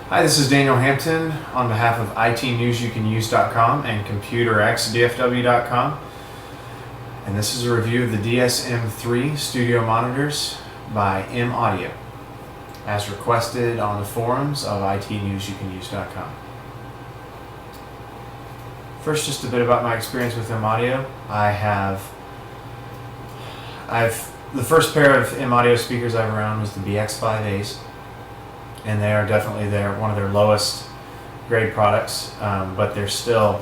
Hi, this is Daniel Hampton on behalf of ITNewsYouCanUse.com and ComputerXDFW.com, and this is a review of the DSM3 Studio Monitors by ITNewsYouCanUse, as requested on the forums of ITNewsYouCanUse.com. First, just a bit about my experience with ITNewsYouCanUse. The first pair of ITNewsYouCanUse speakers I've owned was the BX5As. And they are definitely one of their lowest grade products, but they're still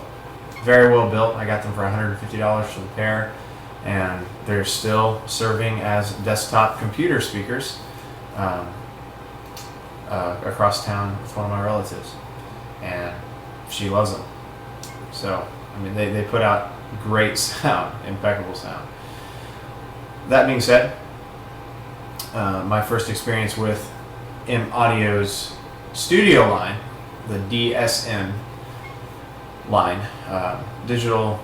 very well built. I got them for $150 for the pair, and they're still serving as desktop computer speakers across town with one of my relatives, and she loves them. So, I mean, they put out great sound, impeccable sound. That being said, my first experience with ITNewsYouCanUse's studio line, the DSM line, digital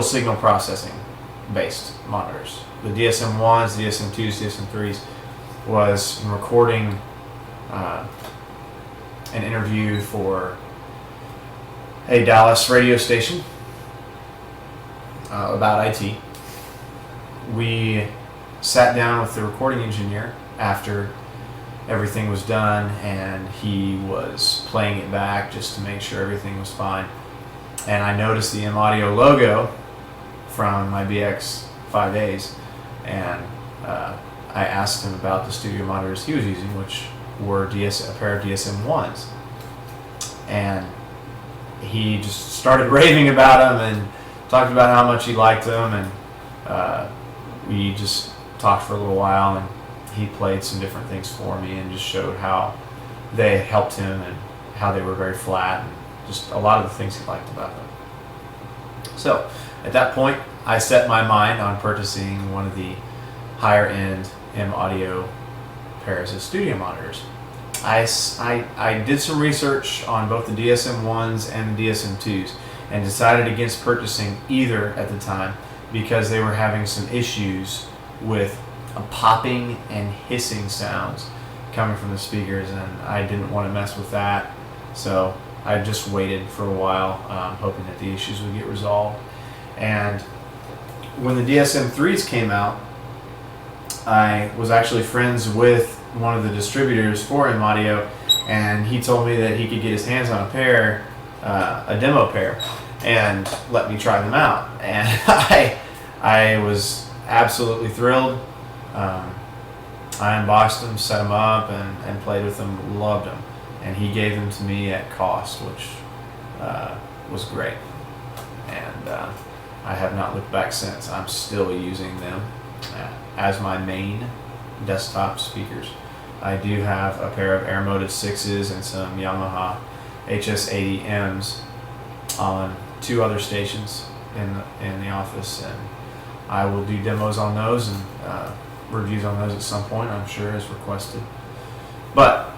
signal processing based monitors. The DSM1s, DSM2s, DSM3s was recording an interview for a Dallas radio station about IT. We sat down with the recording engineer after everything was done, and he was playing it back just to make sure everything was fine. And I noticed the ITNewsYouCanUse logo from my BX5As, and I asked him about the studio monitors he was using, which were a pair of DSM1s. And he just started raving about them and talked about how much he liked them, and we just talked for a little while, and he played some different things for me and just showed how they helped him and how they were very flat and just a lot of the things he liked about them. So at that point, I set my mind on purchasing one of the higher end ITNewsYouCanUse pairs of studio monitors. I did some research on both the DSM1s and the DSM2s and decided against purchasing either at the time because they were having some issues with popping and hissing sounds coming from the speakers, and I didn't want to mess with that, so I just waited for a while, hoping that the issues would get resolved. And when the DSM3s came out, I was actually friends with one of the distributors for ITNewsYouCanUse, and he told me that he could get his hands on a pair, a demo pair, and let me try them out. And I was absolutely thrilled. I unboxed them, set them up, and played with them, loved them. And he gave them to me at cost, which was great. And I have not looked back since. I'm still using them as my main desktop speakers. I do have a pair of air-modded 6s and some Yamaha HS80Ms on 2 other stations in the office, and I will do demos on those and reviews on those at some point, I'm sure, as requested. But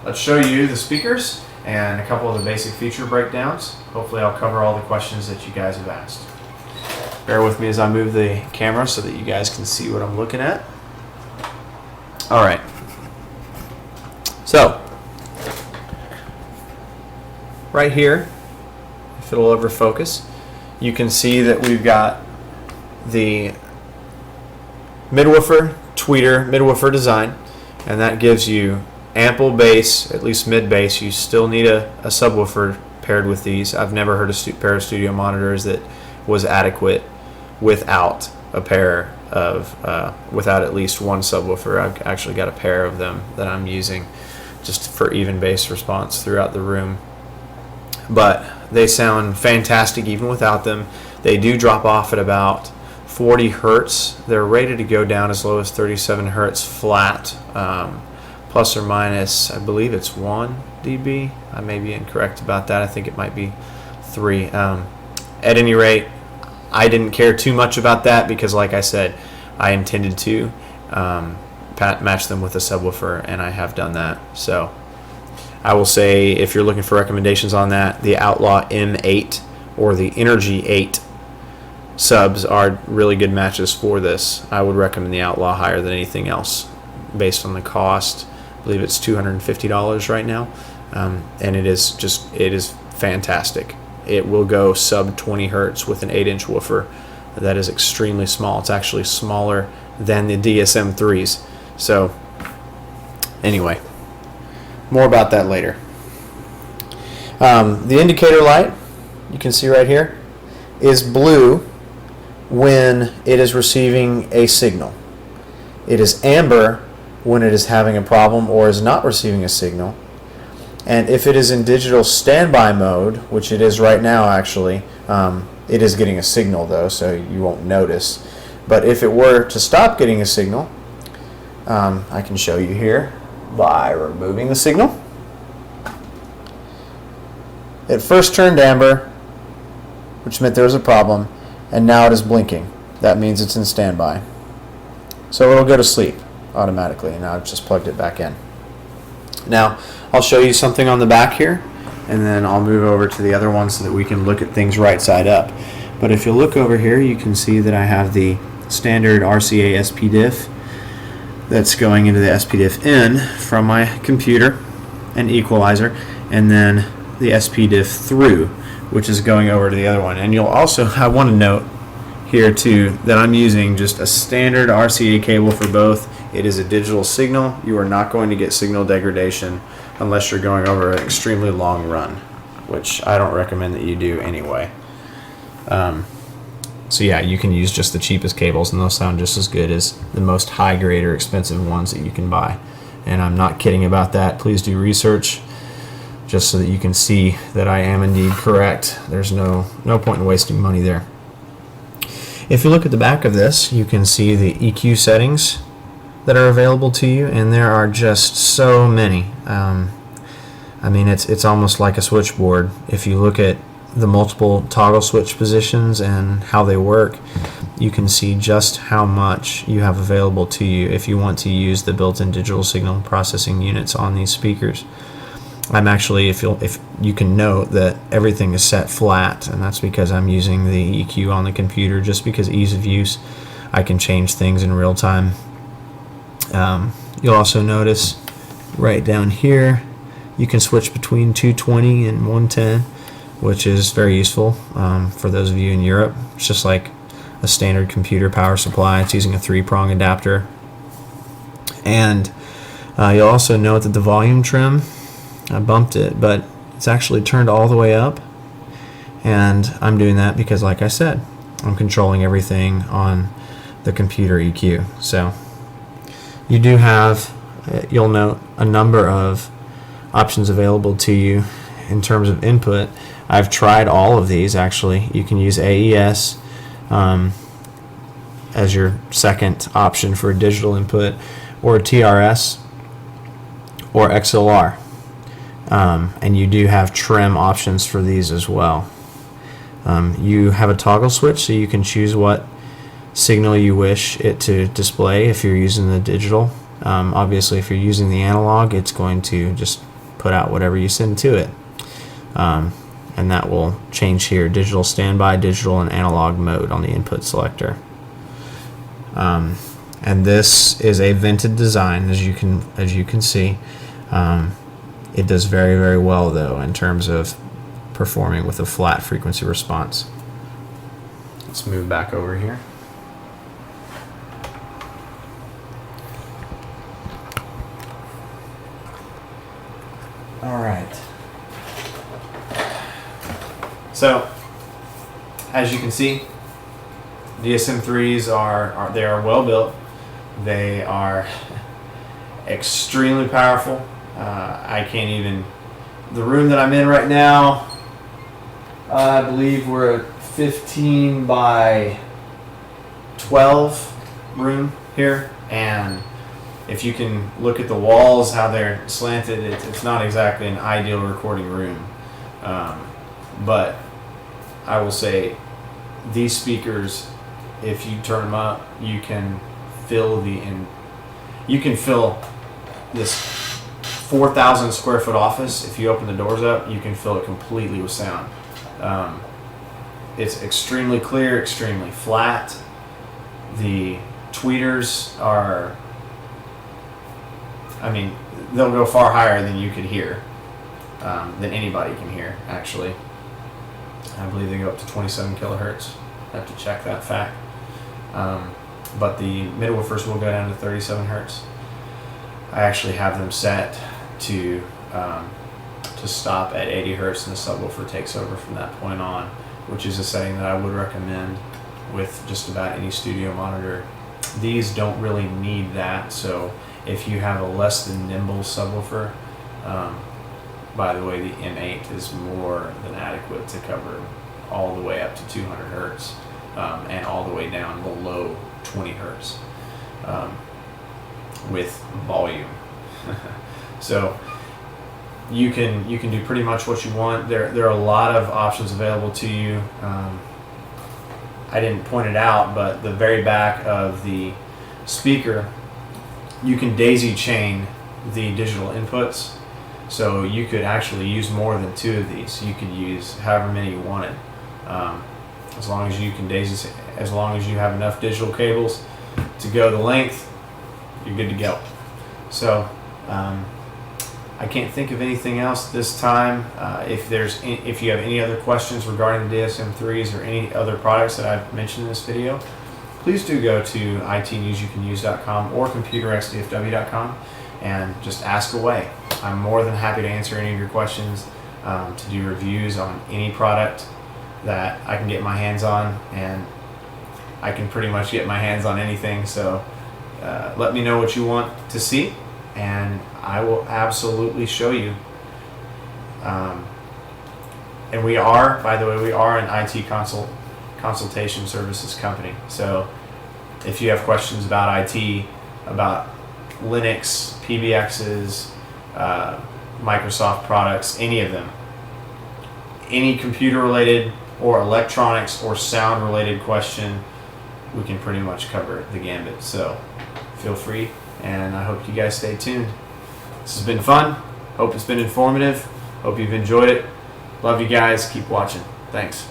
let's show you the speakers and a couple of the basic feature breakdowns. Hopefully I'll cover all the questions that you guys have asked. Bear with me as I move the camera so that you guys can see what I'm looking at. Alright, so right here, if it'll ever focus, you can see that we've got the midwoofer tweeter midwoofer design, and that gives you ample bass, at least mid bass. You still need a subwoofer paired with these. I've never heard a pair of studio monitors that was adequate without a pair of without at least one subwoofer. I've actually got a pair of them that I'm using just for even bass response throughout the room, but they sound fantastic even without them. They do drop off at about 40 hertz. They're rated to go down as low as 37 hertz flat, plus or minus, I believe it's 1 dB. I may be incorrect about that. I think it might be 3. At any rate, I didn't care too much about that because, like I said, I intended to match them with a subwoofer, and I have done that. So I will say, if you're looking for recommendations on that, the Outlaw M8 or the Energy 8 subs are really good matches for this. I would recommend the Outlaw higher than anything else. based on the cost. I believe it's $250 right now, and it is fantastic. It will go sub 20 hertz with an 8-inch woofer. That is extremely small. It's actually smaller than the DSM3s. So anyway, more about that later. The indicator light, you can see right here, is blue when it is receiving a signal. It is amber when it is having a problem or is not receiving a signal. And if it is in digital standby mode, which it is right now actually, it is getting a signal though, so you won't notice. But if it were to stop getting a signal, I can show you here by removing the signal. It first turned amber, which meant there was a problem, and now it is blinking. That means it's in standby. So it'll go to sleep automatically, and now I've just plugged it back in. Now, I'll show you something on the back here, and then I'll move over to the other one so that we can look at things right side up. But if you look over here, you can see that I have the standard RCA SPDIF that's going into the SPDIF in from my computer, an equalizer, and then the SPDIF through, which is going over to the other one. And you'll also, I want to note here too that I'm using just a standard RCA cable for both. It is a digital signal. You are not going to get signal degradation unless you're going over an extremely long run, which I don't recommend that you do anyway. So yeah, you can use just the cheapest cables and they'll sound just as good as the most high grade or expensive ones that you can buy. And I'm not kidding about that. Please do research just so that you can see that I am indeed correct. There's no point in wasting money there. If you look at the back of this, you can see the EQ settings that are available to you, and there are just so many. I mean, it's almost like a switchboard. If you look at the multiple toggle switch positions and how they work, you can see just how much you have available to you if you want to use the built-in digital signal processing units on these speakers. I'm actually, if you can note that everything is set flat, and that's because I'm using the EQ on the computer just because ease of use. I can change things in real time. You'll also notice right down here you can switch between 220 and 110, which is very useful for those of you in Europe. It's just like a standard computer power supply. It's using a 3-prong adapter. And you'll also note that the volume trim, I bumped it, but it's actually turned all the way up. And I'm doing that because, like I said, I'm controlling everything on the computer EQ. So you do have, you'll note, a number of options available to you in terms of input. I've tried all of these actually. You can use AES as your second option for digital input, or TRS, or XLR. And you do have trim options for these as well. You have a toggle switch, so you can choose what signal you wish it to display if you're using the digital. Obviously, if you're using the analog, it's going to just put out whatever you send to it. And that will change here: digital standby, digital, and analog mode on the input selector. And this is a vented design, as you can see. It does very, very well though in terms of performing with a flat frequency response. Let's move back over here. All right. So, as you can see, DSM3s are well built. They are extremely powerful. I can't even. The room that I'm in right now, I believe we're a 15 by 12 room here, and if you can look at the walls, how they're slanted, it's not exactly an ideal recording room. But I will say these speakers, if you turn them up, you can fill this 4,000 square foot office. If you open the doors up, you can fill it completely with sound. It's extremely clear, extremely flat. The tweeters are I mean, they'll go far higher than you could hear, than anybody can hear, actually. I believe they go up to 27 kilohertz. I have to check that fact. But the mid-woofers will go down to 37 hertz. I actually have them set to stop at 80 hertz, and the subwoofer takes over from that point on, which is a setting that I would recommend with just about any studio monitor. These don't really need that, so if you have a less than nimble subwoofer, by the way, the M8 is more than adequate to cover all the way up to 200 hertz and all the way down below 20 hertz with volume. So you can do pretty much what you want. There are a lot of options available to you. I didn't point it out, but the very back of the speaker, you can daisy chain the digital inputs. So you could actually use more than 2 of these. You could use however many you wanted. As long as you can daisy, as long as you have enough digital cables to go the length, you're good to go. So I can't think of anything else this time. If you have any other questions regarding the DSM3s or any other products that I've mentioned in this video, please do go to ITNewsYouCanUse.com or ComputerXDFW.com and just ask away. I'm more than happy to answer any of your questions, to do reviews on any product that I can get my hands on, and I can pretty much get my hands on anything. So let me know what you want to see, and I will absolutely show you. And we are, by the way, we are an IT consultation services company. So if you have questions about IT, about Linux, PBXs, Microsoft products, any of them, any computer related or electronics or sound related question, we can pretty much cover the gambit. So feel free, and I hope you guys stay tuned. This has been fun. Hope it's been informative. Hope you've enjoyed it. Love you guys. Keep watching. Thanks.